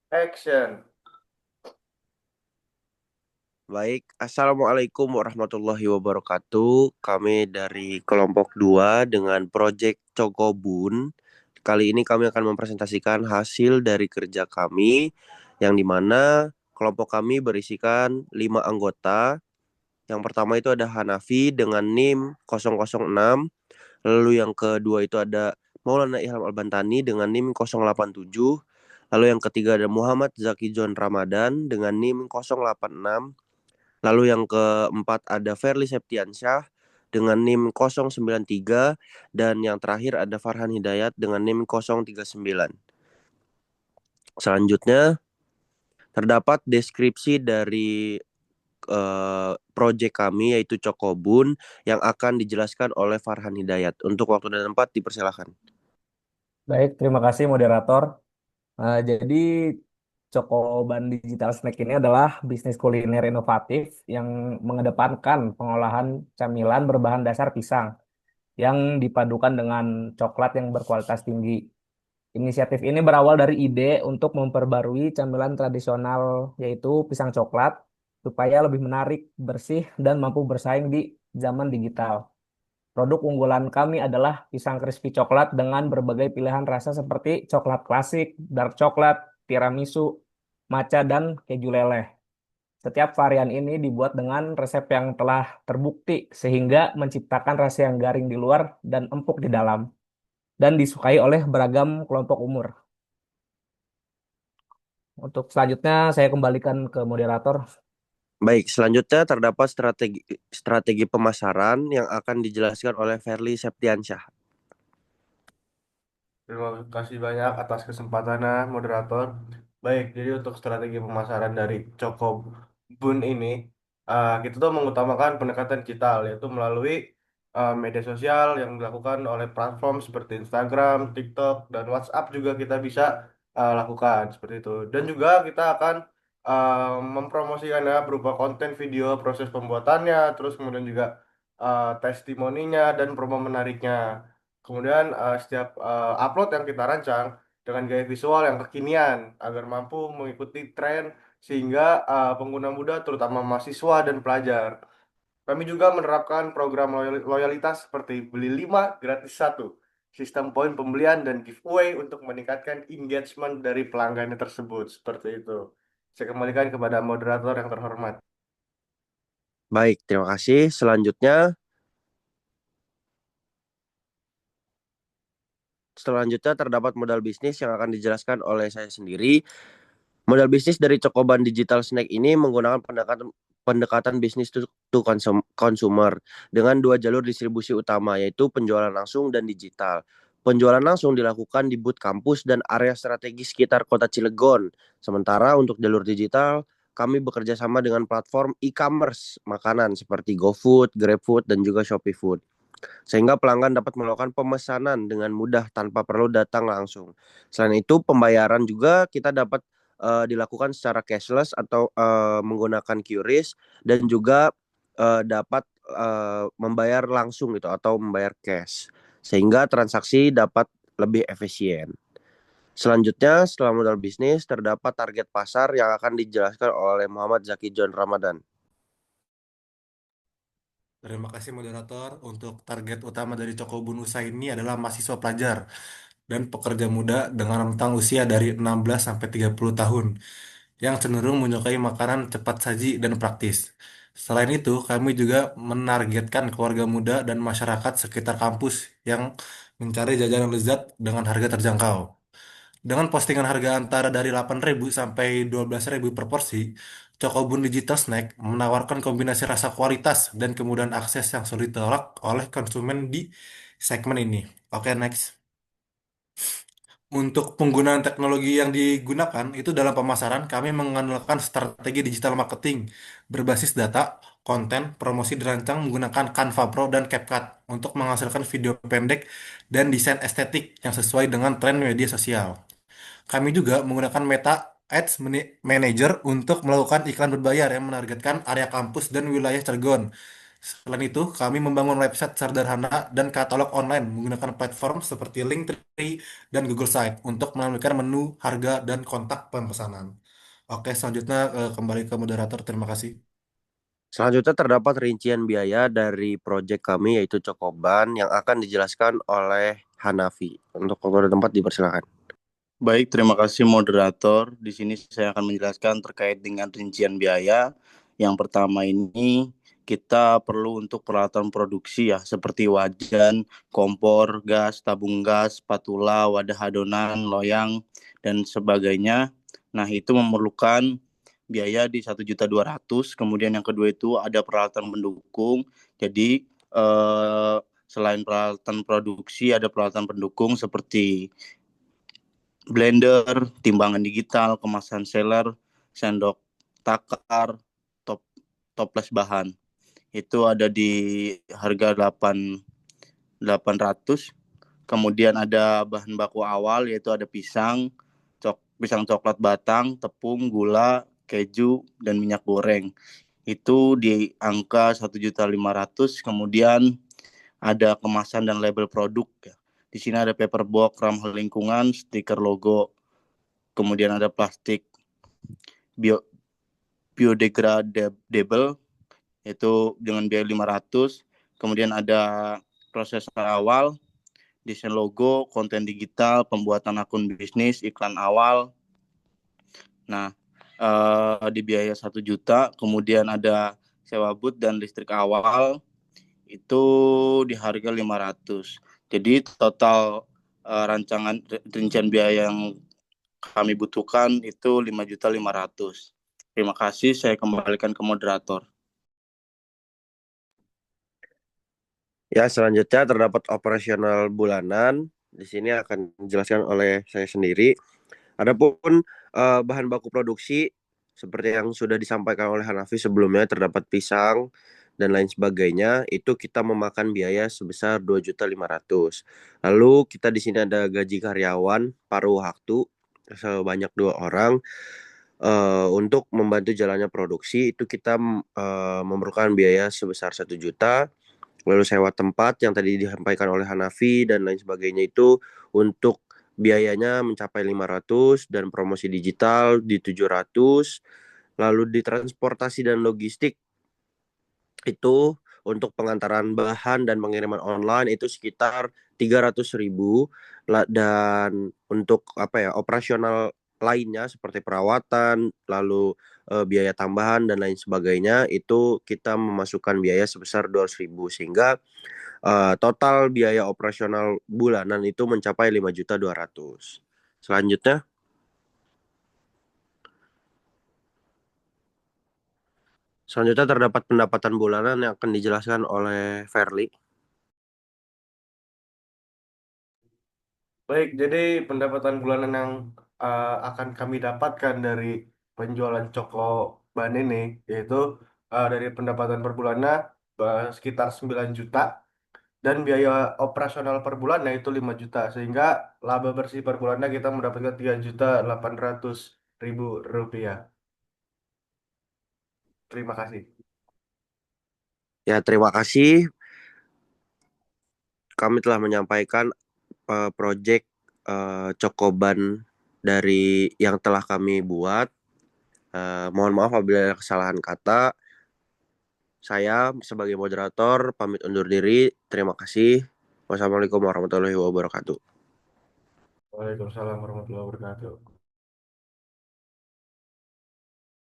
Action. Baik, Assalamualaikum warahmatullahi wabarakatuh. Kami dari kelompok 2 dengan Project Cokobun. Kali ini kami akan mempresentasikan hasil dari kerja kami, yang dimana kelompok kami berisikan 5 anggota. Yang pertama itu ada Hanafi dengan NIM 006, lalu yang kedua itu ada Maulana Ilham Albantani dengan NIM 087, lalu yang ketiga ada Muhammad Zaki John Ramadan dengan NIM 086. Lalu yang keempat ada Ferly Septiansyah dengan NIM 093, dan yang terakhir ada Farhan Hidayat dengan NIM 039. Selanjutnya terdapat deskripsi dari proyek kami yaitu Cokobun yang akan dijelaskan oleh Farhan Hidayat. Untuk waktu dan tempat dipersilakan. Baik, terima kasih moderator. Jadi Cokoban Digital Snack ini adalah bisnis kuliner inovatif yang mengedepankan pengolahan camilan berbahan dasar pisang yang dipadukan dengan coklat yang berkualitas tinggi. Inisiatif ini berawal dari ide untuk memperbarui camilan tradisional yaitu pisang coklat supaya lebih menarik, bersih, dan mampu bersaing di zaman digital. Produk unggulan kami adalah pisang crispy coklat dengan berbagai pilihan rasa seperti coklat klasik, dark coklat, tiramisu, matcha, dan keju leleh. Setiap varian ini dibuat dengan resep yang telah terbukti sehingga menciptakan rasa yang garing di luar dan empuk di dalam dan disukai oleh beragam kelompok umur. Untuk selanjutnya saya kembalikan ke moderator. Baik, selanjutnya terdapat strategi strategi pemasaran yang akan dijelaskan oleh Ferly Septiansyah. Terima kasih banyak atas kesempatannya, moderator. Baik, jadi untuk strategi pemasaran dari Cokobun ini, kita tuh mengutamakan pendekatan digital, yaitu melalui media sosial yang dilakukan oleh platform seperti Instagram, TikTok, dan WhatsApp juga kita bisa lakukan seperti itu. Dan juga kita akan mempromosikannya berupa konten video, proses pembuatannya, terus kemudian juga testimoninya dan promo menariknya. Kemudian setiap upload yang kita rancang dengan gaya visual yang kekinian agar mampu mengikuti tren sehingga pengguna muda terutama mahasiswa dan pelajar. Kami juga menerapkan program loyalitas seperti beli 5 gratis satu, sistem poin pembelian dan giveaway untuk meningkatkan engagement dari pelanggannya tersebut. Seperti itu. Saya kembalikan kepada moderator yang terhormat. Baik, terima kasih. Selanjutnya terdapat modal bisnis yang akan dijelaskan oleh saya sendiri. Modal bisnis dari Cokoban Digital Snack ini menggunakan pendekatan pendekatan bisnis to consumer dengan dua jalur distribusi utama, yaitu penjualan langsung dan digital. Penjualan langsung dilakukan di booth kampus dan area strategis sekitar kota Cilegon. Sementara untuk jalur digital, kami bekerja sama dengan platform e-commerce makanan seperti GoFood, GrabFood, dan juga Shopee Food, sehingga pelanggan dapat melakukan pemesanan dengan mudah tanpa perlu datang langsung. Selain itu, pembayaran juga kita dapat dilakukan secara cashless atau menggunakan QRIS, dan juga dapat membayar langsung gitu atau membayar cash, sehingga transaksi dapat lebih efisien. Selanjutnya, setelah modal bisnis, terdapat target pasar yang akan dijelaskan oleh Muhammad Zaki John Ramadan. Terima kasih moderator. Untuk target utama dari Cokobun Usaha ini adalah mahasiswa pelajar dan pekerja muda dengan rentang usia dari 16 sampai 30 tahun yang cenderung menyukai makanan cepat saji dan praktis. Selain itu, kami juga menargetkan keluarga muda dan masyarakat sekitar kampus yang mencari jajanan lezat dengan harga terjangkau. Dengan postingan harga antara dari 8.000 sampai 12.000 per porsi, Cokobun Digital Snack menawarkan kombinasi rasa kualitas dan kemudahan akses yang sulit ditolak oleh konsumen di segmen ini. Oke, next. Untuk penggunaan teknologi yang digunakan itu dalam pemasaran, kami mengandalkan strategi digital marketing berbasis data, konten, promosi dirancang menggunakan Canva Pro dan CapCut untuk menghasilkan video pendek dan desain estetik yang sesuai dengan tren media sosial. Kami juga menggunakan Meta Ads Manager untuk melakukan iklan berbayar yang menargetkan area kampus dan wilayah Cilegon. Selain itu, kami membangun website sederhana dan katalog online menggunakan platform seperti Linktree dan Google Site untuk menampilkan menu, harga, dan kontak pemesanan. Oke, selanjutnya kembali ke moderator. Terima kasih. Selanjutnya terdapat rincian biaya dari proyek kami yaitu Cokoban yang akan dijelaskan oleh Hanafi. Untuk waktu dan tempat dipersilakan. Baik, terima kasih moderator. Di sini saya akan menjelaskan terkait dengan rincian biaya. Yang pertama ini kita perlu untuk peralatan produksi ya, seperti wajan, kompor, gas, tabung gas, spatula, wadah adonan, loyang, dan sebagainya. Nah, itu memerlukan biaya di 1.200.000. Kemudian yang kedua itu ada peralatan pendukung. Jadi selain peralatan produksi ada peralatan pendukung seperti blender, timbangan digital, kemasan seller, sendok takar, top toples bahan. Itu ada di harga 800. Kemudian ada bahan baku awal yaitu ada pisang coklat batang, tepung, gula, keju, dan minyak goreng. Itu di angka 1.500.000. Kemudian ada kemasan dan label produk. Di sini ada paperbox, ramah lingkungan, stiker logo, kemudian ada plastik biodegradable itu dengan biaya 500. Kemudian ada proses awal, desain logo, konten digital, pembuatan akun bisnis, iklan awal. Nah, di biaya 1 juta. Kemudian ada sewa booth dan listrik awal itu di harga 500. Jadi total rancangan rincian biaya yang kami butuhkan itu 5.500.000. Terima kasih, saya kembalikan ke moderator. Ya, selanjutnya terdapat operasional bulanan. Di sini akan dijelaskan oleh saya sendiri. Adapun bahan baku produksi seperti yang sudah disampaikan oleh Hanafi sebelumnya terdapat pisang dan lain sebagainya itu kita memakan biaya sebesar 2.500.000. Lalu kita di sini ada gaji karyawan paruh waktu sebanyak 2 orang. Untuk membantu jalannya produksi itu kita memerlukan biaya sebesar 1 juta. Lalu sewa tempat yang tadi disampaikan oleh Hanafi dan lain sebagainya itu untuk biayanya mencapai 500 dan promosi digital di 700. Lalu di transportasi dan logistik itu untuk pengantaran bahan dan pengiriman online itu sekitar 300.000. Dan untuk apa ya operasional lainnya seperti perawatan lalu biaya tambahan dan lain sebagainya itu kita memasukkan biaya sebesar 200.000 sehingga total biaya operasional bulanan itu mencapai 5.200.000. Selanjutnya terdapat pendapatan bulanan yang akan dijelaskan oleh Verly. Baik, jadi pendapatan bulanan yang akan kami dapatkan dari penjualan Coko Ban ini, yaitu dari pendapatan per bulannya sekitar 9 juta, dan biaya operasional per bulan yaitu 5 juta, sehingga laba bersih per bulannya kita mendapatkan 3.800.000 rupiah. Terima kasih. Ya, terima kasih. Kami telah menyampaikan proyek Cokoban dari yang telah kami buat. Mohon maaf apabila ada kesalahan kata. Saya sebagai moderator pamit undur diri. Terima kasih. Wassalamualaikum warahmatullahi wabarakatuh. Waalaikumsalam warahmatullahi wabarakatuh.